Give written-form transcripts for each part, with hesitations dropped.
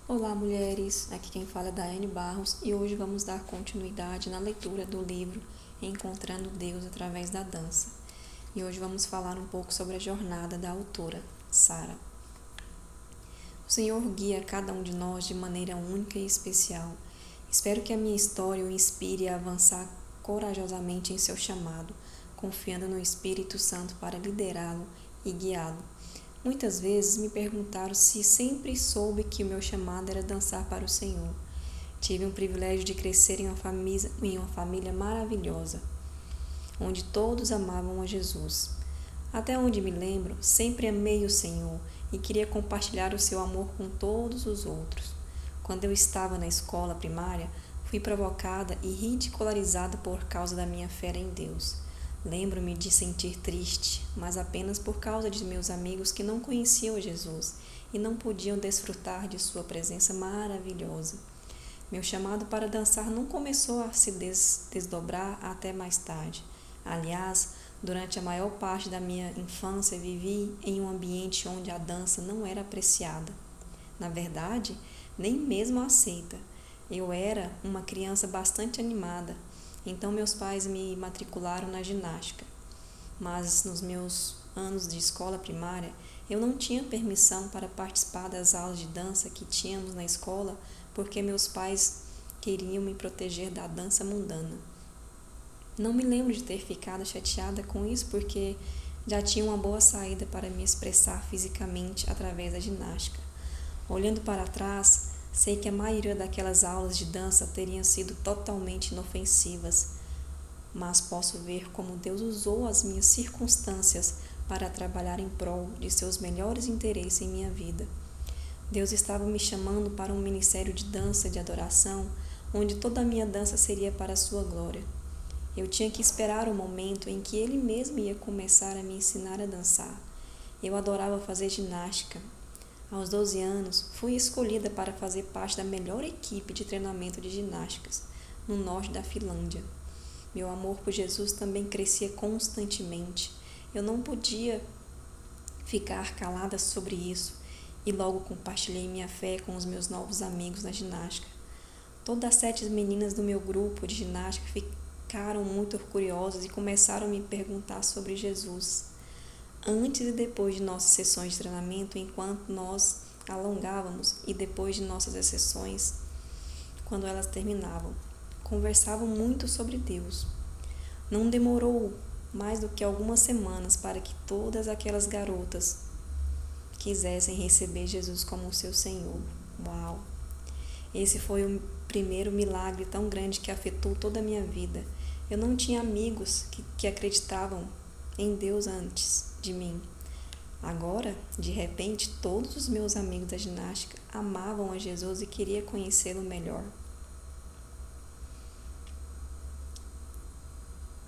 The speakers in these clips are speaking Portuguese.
Olá, mulheres! Aqui quem fala é Daiane Barros e hoje vamos dar continuidade na leitura do livro Encontrando Deus através da dança. E hoje vamos falar um pouco sobre a jornada da autora, Sara. O Senhor guia cada um de nós de maneira única e especial. Espero que a minha história o inspire a avançar corajosamente em seu chamado, confiando no Espírito Santo para liderá-lo e guiá-lo. Muitas vezes me perguntaram se sempre soube que o meu chamado era dançar para o Senhor. Tive o privilégio de crescer em uma família maravilhosa, onde todos amavam a Jesus. Até onde me lembro, sempre amei o Senhor e queria compartilhar o seu amor com todos os outros. Quando eu estava na escola primária, fui provocada e ridicularizada por causa da minha fé em Deus. Lembro-me de sentir triste, mas apenas por causa de meus amigos que não conheciam Jesus e não podiam desfrutar de sua presença maravilhosa. Meu chamado para dançar não começou a se desdobrar até mais tarde. Aliás, durante a maior parte da minha infância vivi em um ambiente onde a dança não era apreciada. Na verdade, nem mesmo aceita. Eu era uma criança bastante animada, então meus pais me matricularam na ginástica. Mas nos meus anos de escola primária, eu não tinha permissão para participar das aulas de dança que tínhamos na escola, porque meus pais queriam me proteger da dança mundana. Não me lembro de ter ficado chateada com isso, porque já tinha uma boa saída para me expressar fisicamente através da ginástica. Olhando para trás, sei que a maioria daquelas aulas de dança teriam sido totalmente inofensivas, mas posso ver como Deus usou as minhas circunstâncias para trabalhar em prol de seus melhores interesses em minha vida. Deus estava me chamando para um ministério de dança de adoração, onde toda a minha dança seria para a sua glória. Eu tinha que esperar o momento em que Ele mesmo ia começar a me ensinar a dançar. Eu adorava fazer ginástica. Aos 12 anos, fui escolhida para fazer parte da melhor equipe de treinamento de ginásticas, no norte da Finlândia. Meu amor por Jesus também crescia constantemente. Eu não podia ficar calada sobre isso e logo compartilhei minha fé com os meus novos amigos na ginástica. Todas as 7 meninas do meu grupo de ginástica ficaram muito curiosas e começaram a me perguntar sobre Jesus. Antes e depois de nossas sessões de treinamento, enquanto nós alongávamos e depois de nossas sessões, quando elas terminavam, conversavam muito sobre Deus. Não demorou mais do que algumas semanas para que todas aquelas garotas quisessem receber Jesus como seu Senhor. Uau! Esse foi o primeiro milagre tão grande que afetou toda a minha vida. Eu não tinha amigos que acreditavam em Deus antes de mim. Agora, de repente, todos os meus amigos da ginástica amavam a Jesus e queriam conhecê-lo melhor.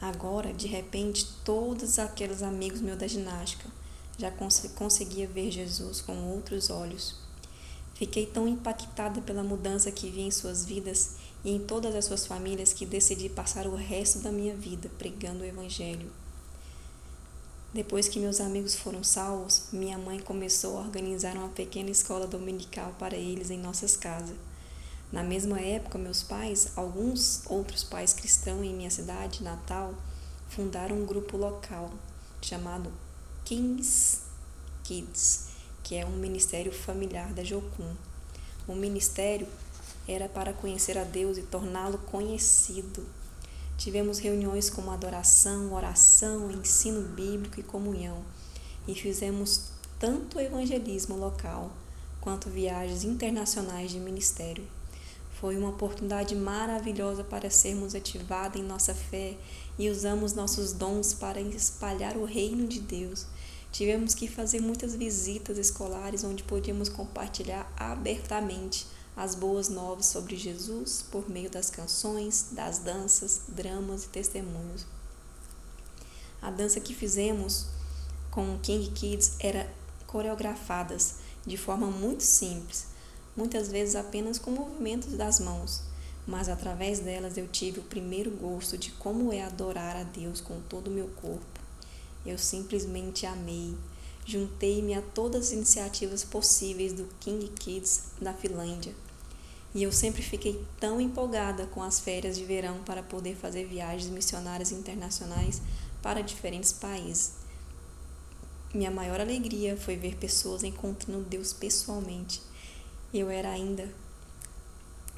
Agora, de repente, todos aqueles amigos meus da ginástica já conseguia ver Jesus com outros olhos. Fiquei tão impactada pela mudança que vi em suas vidas e em todas as suas famílias que decidi passar o resto da minha vida pregando o Evangelho. Depois que meus amigos foram salvos, minha mãe começou a organizar uma pequena escola dominical para eles em nossas casas. Na mesma época, meus pais, alguns outros pais cristãos em minha cidade natal, fundaram um grupo local chamado King's Kids, que é um ministério familiar da Jocum. O ministério era para conhecer a Deus e torná-lo conhecido. Tivemos reuniões como adoração, oração, ensino bíblico e comunhão, e fizemos tanto evangelismo local quanto viagens internacionais de ministério. Foi uma oportunidade maravilhosa para sermos ativados em nossa fé e usamos nossos dons para espalhar o reino de Deus. Tivemos que fazer muitas visitas escolares onde podíamos compartilhar abertamente as boas novas sobre Jesus por meio das canções, das danças, dramas e testemunhos. A dança que fizemos com o King Kids era coreografadas de forma muito simples, muitas vezes apenas com movimentos das mãos, mas através delas eu tive o primeiro gosto de como é adorar a Deus com todo o meu corpo. Eu simplesmente amei. Juntei-me a todas as iniciativas possíveis do King Kids da Finlândia. E eu sempre fiquei tão empolgada com as férias de verão para poder fazer viagens missionárias internacionais para diferentes países. Minha maior alegria foi ver pessoas encontrando Deus pessoalmente. Eu era ainda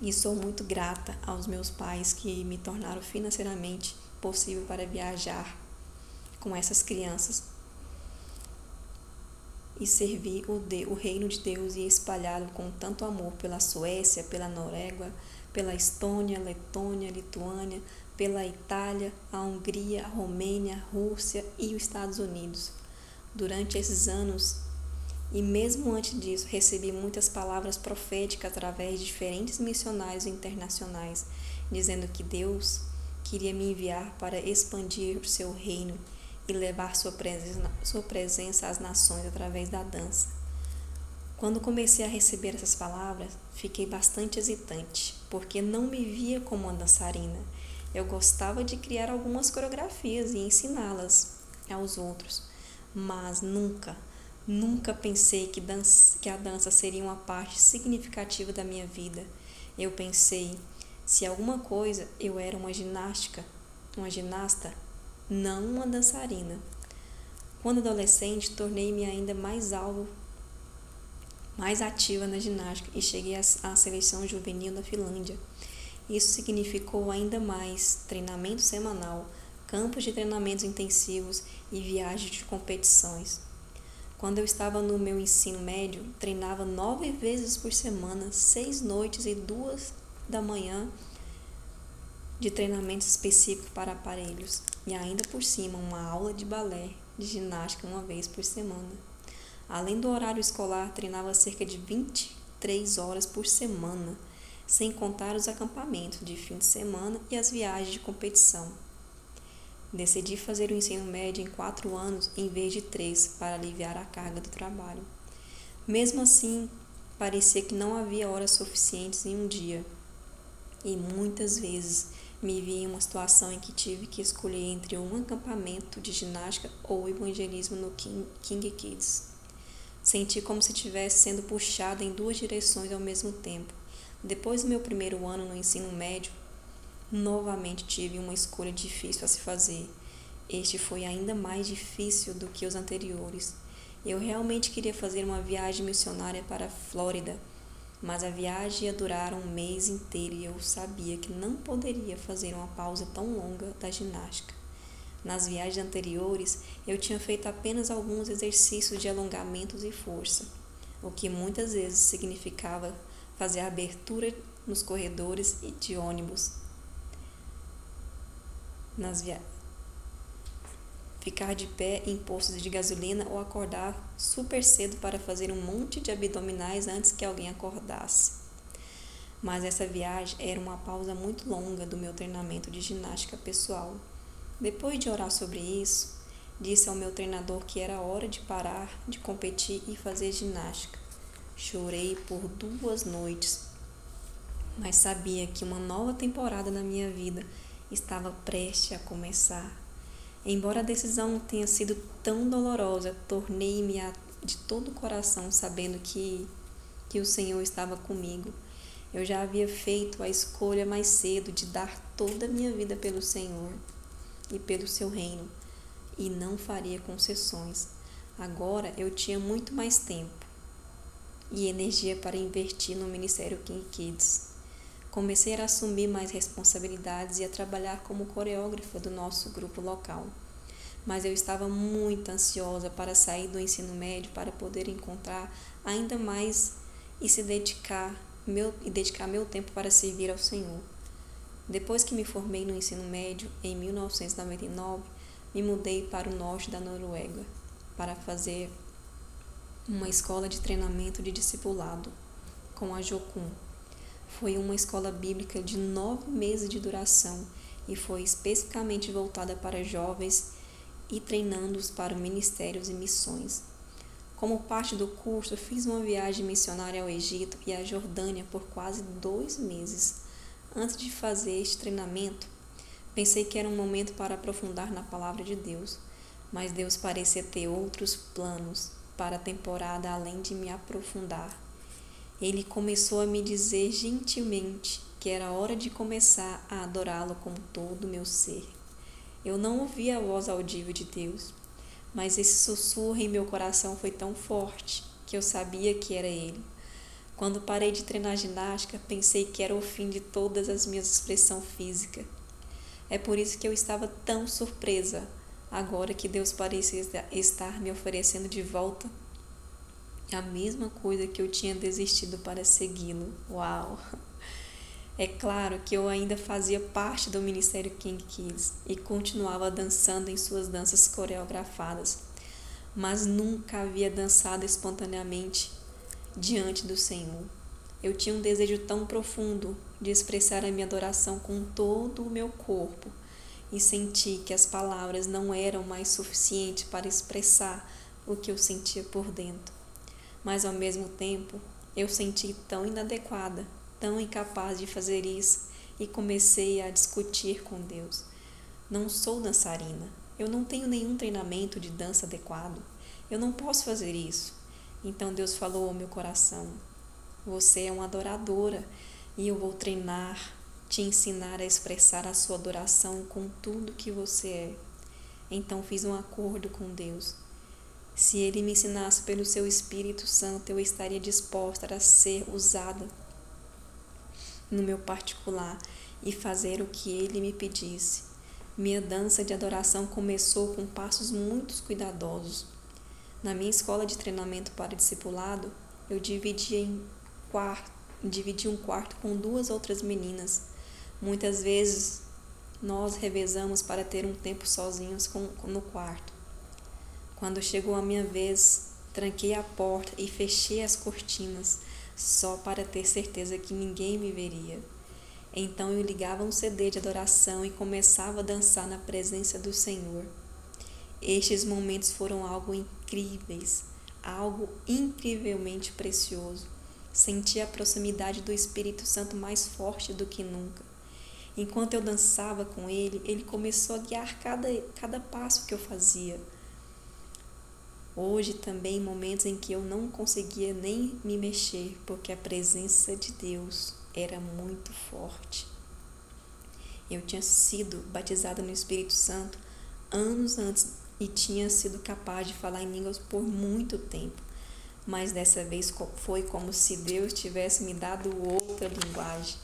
e sou muito grata aos meus pais que me tornaram financeiramente possível para viajar com essas crianças e servir o reino de Deus e espalhá-lo com tanto amor pela Suécia, pela Noruega, pela Estônia, Letônia, Lituânia, pela Itália, a Hungria, a Romênia, a Rússia e os Estados Unidos. Durante esses anos, e mesmo antes disso, recebi muitas palavras proféticas através de diferentes missionários internacionais, dizendo que Deus queria me enviar para expandir o seu reino e levar sua presença às nações através da dança. Quando comecei a receber essas palavras, fiquei bastante hesitante, porque não me via como uma dançarina. Eu gostava de criar algumas coreografias e ensiná-las aos outros, mas nunca pensei que a dança seria uma parte significativa da minha vida. Eu pensei, se alguma coisa, eu era uma ginasta, não uma dançarina. Quando adolescente, tornei-me ainda mais ativa na ginástica e cheguei à seleção juvenil da Finlândia. Isso significou ainda mais treinamento semanal, campos de treinamentos intensivos e viagens de competições. Quando eu estava no meu ensino médio, treinava 9 vezes por semana, 6 noites e 2 da manhã de treinamento específico para aparelhos e ainda por cima uma aula de balé, de ginástica uma vez por semana. Além do horário escolar, treinava cerca de 23 horas por semana, sem contar os acampamentos de fim de semana e as viagens de competição. Decidi fazer o ensino médio em 4 anos em vez de 3 para aliviar a carga do trabalho. Mesmo assim, parecia que não havia horas suficientes em um dia e muitas vezes me vi em uma situação em que tive que escolher entre um acampamento de ginástica ou o evangelismo no King Kids. Senti como se estivesse sendo puxada em 2 direções ao mesmo tempo. Depois do meu primeiro ano no ensino médio, novamente tive uma escolha difícil a se fazer. Este foi ainda mais difícil do que os anteriores. Eu realmente queria fazer uma viagem missionária para a Flórida, mas a viagem ia durar um mês inteiro e eu sabia que não poderia fazer uma pausa tão longa da ginástica. Nas viagens anteriores, eu tinha feito apenas alguns exercícios de alongamentos e força, o que muitas vezes significava fazer a abertura nos corredores e de ônibus. Ficar de pé em postos de gasolina ou acordar super cedo para fazer um monte de abdominais antes que alguém acordasse. Mas essa viagem era uma pausa muito longa do meu treinamento de ginástica pessoal. Depois de orar sobre isso, disse ao meu treinador que era hora de parar de competir e fazer ginástica. Chorei por 2 noites, mas sabia que uma nova temporada na minha vida estava prestes a começar. Embora a decisão tenha sido tão dolorosa, tornei-me de todo o coração sabendo que o Senhor estava comigo. Eu já havia feito a escolha mais cedo de dar toda a minha vida pelo Senhor e pelo seu reino, e não faria concessões. Agora eu tinha muito mais tempo e energia para investir no Ministério King Kids. Comecei a assumir mais responsabilidades e a trabalhar como coreógrafa do nosso grupo local. Mas eu estava muito ansiosa para sair do ensino médio para poder encontrar ainda mais e dedicar meu tempo para servir ao Senhor. Depois que me formei no ensino médio, em 1999, me mudei para o norte da Noruega para fazer uma escola de treinamento de discipulado com a Jokun. Foi uma escola bíblica de 9 meses de duração e foi especificamente voltada para jovens e treinando-os para ministérios e missões. Como parte do curso, fiz uma viagem missionária ao Egito e à Jordânia por quase 2 meses. Antes de fazer este treinamento, pensei que era um momento para aprofundar na palavra de Deus, mas Deus parecia ter outros planos. para a temporada além de me aprofundar. Ele começou a me dizer gentilmente que era hora de começar a adorá-lo com todo o meu ser. Eu não ouvi a voz audível de Deus, mas esse sussurro em meu coração foi tão forte que eu sabia que era Ele. Quando parei de treinar ginástica, pensei que era o fim de todas as minhas expressões físicas. É por isso que eu estava tão surpresa, agora que Deus parecia estar me oferecendo de volta a mesma coisa que eu tinha desistido para segui-lo. Uau! É claro que eu ainda fazia parte do Ministério King Kids e continuava dançando em suas danças coreografadas, mas nunca havia dançado espontaneamente diante do Senhor. Eu tinha um desejo tão profundo de expressar a minha adoração com todo o meu corpo e senti que as palavras não eram mais suficientes para expressar o que eu sentia por dentro. Mas ao mesmo tempo, eu senti tão inadequada, tão incapaz de fazer isso e comecei a discutir com Deus. Não sou dançarina, eu não tenho nenhum treinamento de dança adequado, eu não posso fazer isso. Então Deus falou ao meu coração: você é uma adoradora e eu vou treinar, te ensinar a expressar a sua adoração com tudo que você é. Então fiz um acordo com Deus. Se Ele me ensinasse pelo seu Espírito Santo, eu estaria disposta a ser usada no meu particular e fazer o que Ele me pedisse. Minha dança de adoração começou com passos muito cuidadosos. Na minha escola de treinamento para discipulado, eu dividi um quarto com 2 outras meninas. Muitas vezes nós revezamos para ter um tempo sozinhos no quarto. Quando chegou a minha vez, tranquei a porta e fechei as cortinas, só para ter certeza que ninguém me veria. Então eu ligava um CD de adoração e começava a dançar na presença do Senhor. Estes momentos foram algo incríveis, algo incrivelmente precioso. Senti a proximidade do Espírito Santo mais forte do que nunca. Enquanto eu dançava com Ele, Ele começou a guiar cada passo que eu fazia. Hoje também momentos em que eu não conseguia nem me mexer, porque a presença de Deus era muito forte. Eu tinha sido batizada no Espírito Santo anos antes e tinha sido capaz de falar em línguas por muito tempo. Mas dessa vez foi como se Deus tivesse me dado outra linguagem,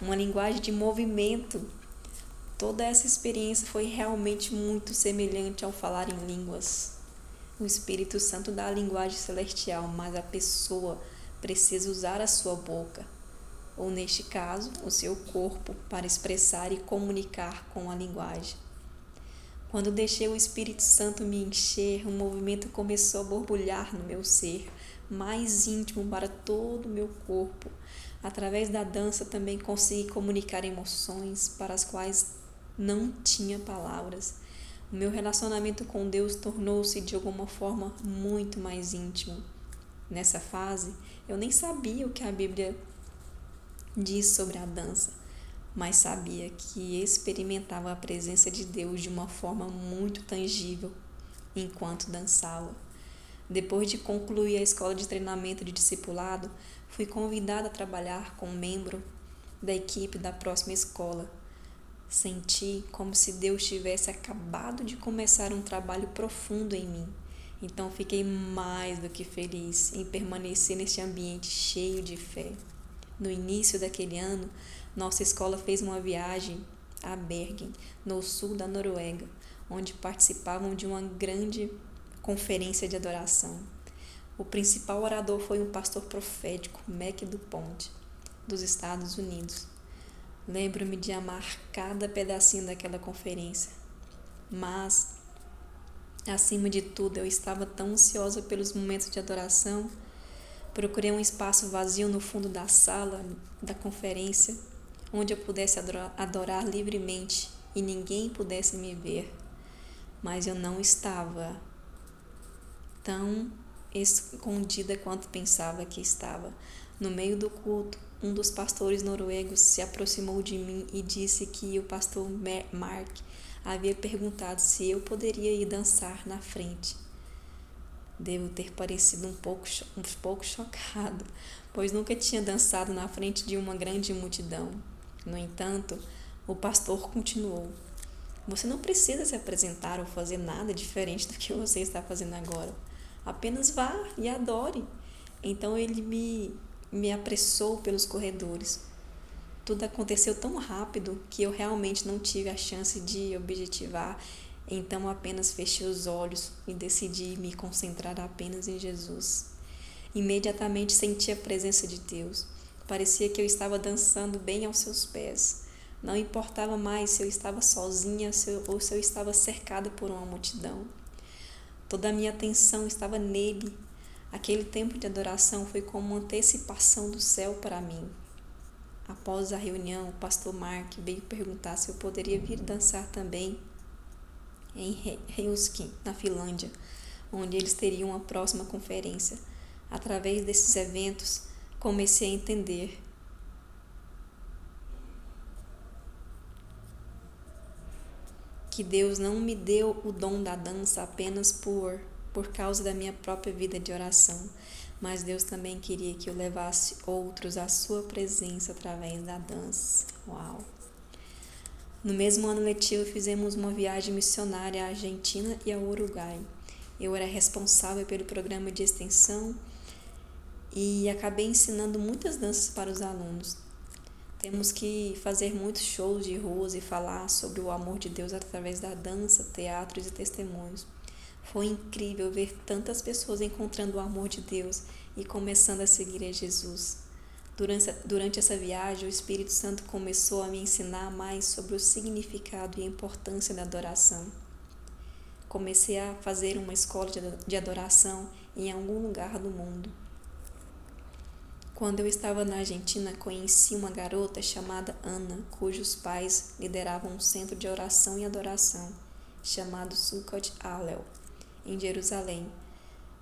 uma linguagem de movimento. Toda essa experiência foi realmente muito semelhante ao falar em línguas. O Espírito Santo dá a linguagem celestial, mas a pessoa precisa usar a sua boca, ou neste caso, o seu corpo, para expressar e comunicar com a linguagem. Quando deixei o Espírito Santo me encher, um movimento começou a borbulhar no meu ser, mais íntimo para todo o meu corpo. Através da dança também consegui comunicar emoções para as quais não tinha palavras. O meu relacionamento com Deus tornou-se de alguma forma muito mais íntimo. Nessa fase, eu nem sabia o que a Bíblia diz sobre a dança, mas sabia que experimentava a presença de Deus de uma forma muito tangível enquanto dançava. Depois de concluir a escola de treinamento de discipulado, fui convidada a trabalhar com um membro da equipe da próxima escola. Senti como se Deus tivesse acabado de começar um trabalho profundo em mim. Então fiquei mais do que feliz em permanecer neste ambiente cheio de fé. No início daquele ano, nossa escola fez uma viagem a Bergen, no sul da Noruega, onde participavam de uma grande conferência de adoração. O principal orador foi um pastor profético, Mac Dupont, dos Estados Unidos. Lembro-me de amar cada pedacinho daquela conferência, mas, acima de tudo, eu estava tão ansiosa pelos momentos de adoração. Procurei um espaço vazio no fundo da sala da conferência, onde eu pudesse adorar livremente e ninguém pudesse me ver. Mas eu não estava tão escondida quanto pensava que estava. No meio do culto, um dos pastores noruegos se aproximou de mim e disse que o pastor Mark havia perguntado se eu poderia ir dançar na frente. Devo ter parecido um pouco chocado, pois nunca tinha dançado na frente de uma grande multidão. No entanto, o pastor continuou: Você não precisa se apresentar ou fazer nada diferente do que você está fazendo agora. Apenas vá e adore. Então ele me apressou pelos corredores. Tudo aconteceu tão rápido que eu realmente não tive a chance de objetivar, então apenas fechei os olhos e decidi me concentrar apenas em Jesus. Imediatamente senti a presença de Deus. Parecia que eu estava dançando bem aos seus pés. Não importava mais se eu estava sozinha ou se eu estava cercada por uma multidão. Toda a minha atenção estava nele. Aquele tempo de adoração foi como uma antecipação do céu para mim. Após a reunião, o pastor Mark veio perguntar se eu poderia vir dançar também em Helsinki, na Finlândia, onde eles teriam uma próxima conferência. Através desses eventos, comecei a entender que Deus não me deu o dom da dança apenas por causa da minha própria vida de oração, mas Deus também queria que eu levasse outros à sua presença através da dança. Uau! No mesmo ano letivo, fizemos uma viagem missionária à Argentina e ao Uruguai. Eu era responsável pelo programa de extensão e acabei ensinando muitas danças para os alunos. Temos que fazer muitos shows de ruas e falar sobre o amor de Deus através da dança, teatros e testemunhos. Foi incrível ver tantas pessoas encontrando o amor de Deus e começando a seguir a Jesus. Durante essa viagem, o Espírito Santo começou a me ensinar mais sobre o significado e a importância da adoração. Comecei a fazer uma escola de adoração em algum lugar do mundo. Quando eu estava na Argentina, conheci uma garota chamada Ana, cujos pais lideravam um centro de oração e adoração, chamado Sukkot Hallel, em Jerusalém.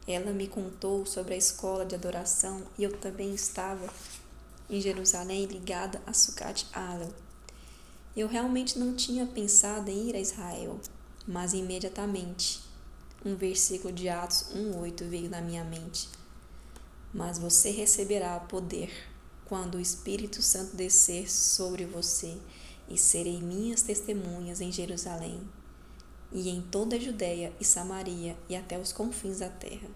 Ela me contou sobre a escola de adoração e eu também estava em Jerusalém ligada a Sukkot Hallel. Eu realmente não tinha pensado em ir a Israel, mas imediatamente um versículo de Atos 1:8 veio na minha mente. Mas você receberá poder quando o Espírito Santo descer sobre você, e serei minhas testemunhas em Jerusalém, e em toda a Judéia e Samaria e até os confins da terra.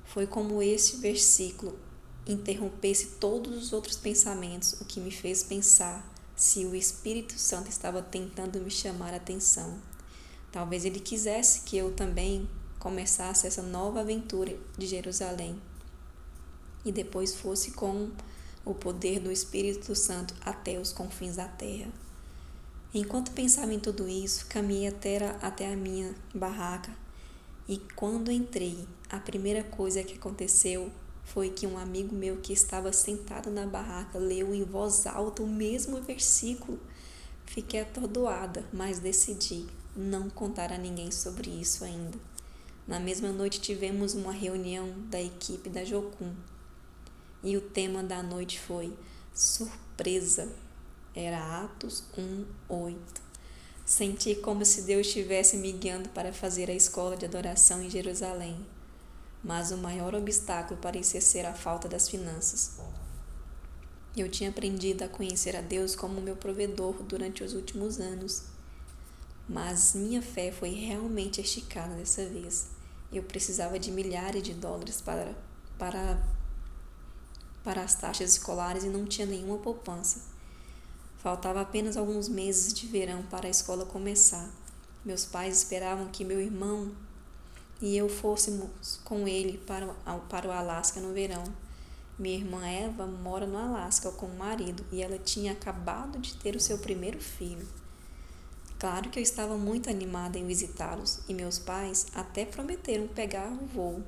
Foi como este versículo interrompesse todos os outros pensamentos, o que me fez pensar se o Espírito Santo estava tentando me chamar a atenção. Talvez ele quisesse que eu também começasse essa nova aventura de Jerusalém e depois fosse com o poder do Espírito Santo até os confins da terra. Enquanto pensava em tudo isso, caminhei até a minha barraca e quando entrei, a primeira coisa que aconteceu foi que um amigo meu que estava sentado na barraca leu em voz alta o mesmo versículo. Fiquei atordoada, mas decidi não contar a ninguém sobre isso ainda. Na mesma noite tivemos uma reunião da equipe da Jocum e o tema da noite foi surpresa. Era Atos 1:8. Senti como se Deus estivesse me guiando para fazer a escola de adoração em Jerusalém. Mas o maior obstáculo parecia ser a falta das finanças. Eu tinha aprendido a conhecer a Deus como meu provedor durante os últimos anos, mas minha fé foi realmente esticada dessa vez. Eu precisava de milhares de dólares para as taxas escolares e não tinha nenhuma poupança. Faltava apenas alguns meses de verão para a escola começar. Meus pais esperavam que meu irmão e eu fôssemos com ele para o Alasca no verão. Minha irmã Eva mora no Alasca com o marido e ela tinha acabado de ter o seu primeiro filho. Claro que eu estava muito animada em visitá-los e meus pais até prometeram pegar o voo.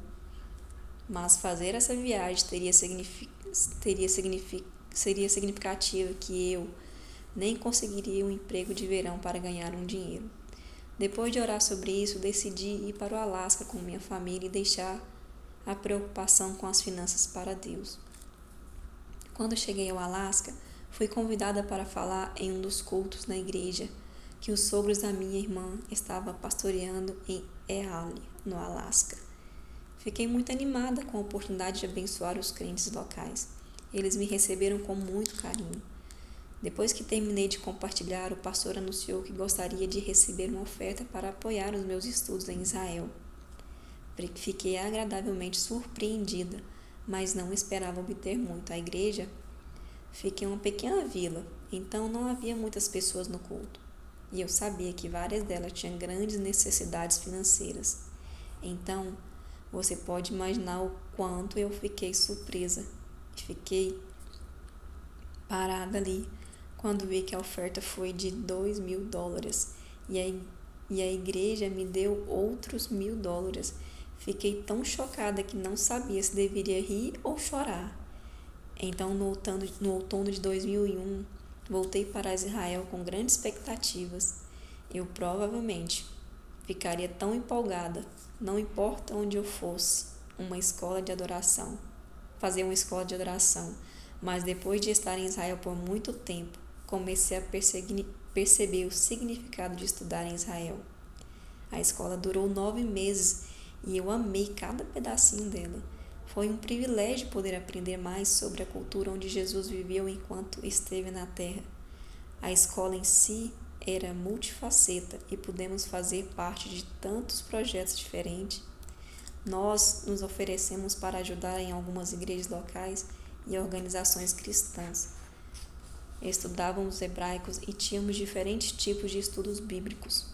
Mas fazer essa viagem seria significativo que eu nem conseguiria um emprego de verão para ganhar um dinheiro. Depois de orar sobre isso, decidi ir para o Alasca com minha família e deixar a preocupação com as finanças para Deus. Quando cheguei ao Alasca, fui convidada para falar em um dos cultos na igreja que os sogros da minha irmã estavam pastoreando em Eale, no Alasca. Fiquei muito animada com a oportunidade de abençoar os crentes locais. Eles me receberam com muito carinho. Depois que terminei de compartilhar, o pastor anunciou que gostaria de receber uma oferta para apoiar os meus estudos em Israel. Fiquei agradavelmente surpreendida, mas não esperava obter muito. A igreja fica em uma pequena vila, então não havia muitas pessoas no culto. E eu sabia que várias delas tinham grandes necessidades financeiras. Então, você pode imaginar o quanto eu fiquei surpresa. Fiquei parada ali quando vi que a oferta foi de $2.000 e a igreja me deu outros $1.000. Fiquei tão chocada que não sabia se deveria rir ou chorar. Então, no outono de 2001, voltei para Israel com grandes expectativas. Eu provavelmente ficaria tão empolgada, não importa onde eu fosse, fazer uma escola de adoração. Mas depois de estar em Israel por muito tempo, comecei a perceber o significado de estudar em Israel. A escola durou 9 meses e eu amei cada pedacinho dela. Foi um privilégio poder aprender mais sobre a cultura onde Jesus viveu enquanto esteve na terra. A escola em si era multifaceta e pudemos fazer parte de tantos projetos diferentes. Nós nos oferecemos para ajudar em algumas igrejas locais e organizações cristãs. Estudávamos hebraicos e tínhamos diferentes tipos de estudos bíblicos.